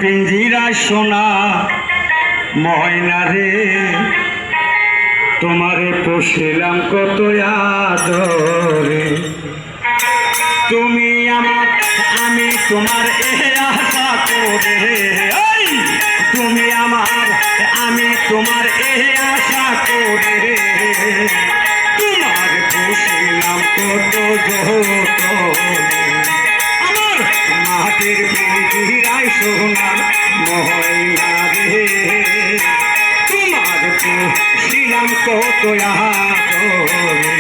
পিঞ্জিরা সোনা ময়না রে, তোমারে পোষিলাম কত আদরে। তুমি আমার, আমি তোমার এ আশা করে, তুমি আমার, আমি তোমার এ আশা করে, তোমার পোষিলাম কত যতনে। আমার মাটির পিঞ্জিরায় সোনার ময়না রে, তোমার পোষিলাম কত আদরে।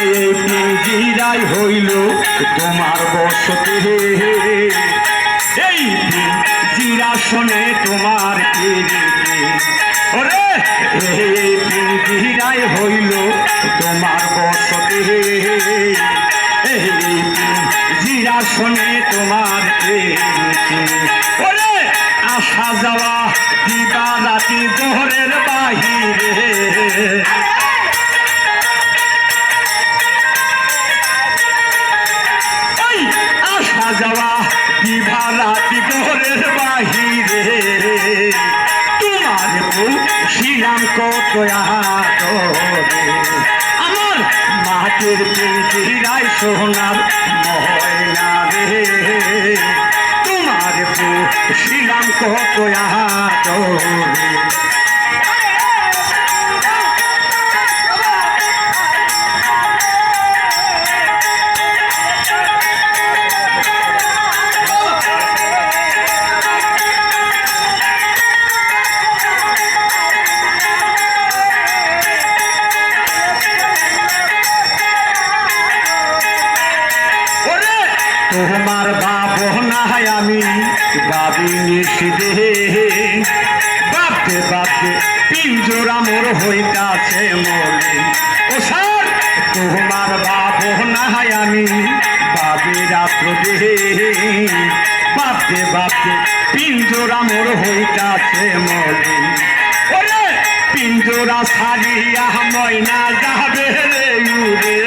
এই পিঞ্জিরাই হইল তোমার বসতে, এই পিঞ্জিরা শোনে তোমার পিরিতি। ওরে এই পিঞ্জিরাই হইল তোমার বসতে, এই পিঞ্জিরা শোনে তোমার পিরিতি। ওরে আসা যাওয়া দিবা রাতি জোহরের বাহিরে, যাওয়া দিবা রাতি ঘরের বাহিরে, তোমার পোষিলাম কত আদরে। আমার মাটির পিঞ্জিরায় সোনার ময়না রে, তোমার পোষিলাম কত আদরে। তোমার ভাবনায় আমি ভাবি নিষিদে, ভাবতে ভাবতে পিঞ্জরা মোর হইতাছে মনে। ও স্যার তোমার ভাবনায় আমি ভাবি রাত্র দেহে, ভাবতে ভাবতে পিঞ্জরা মোর হইতাছে মনে। ওরে পিঞ্জরা ছাড়িয়া ময়না যাবে রে উড়ে,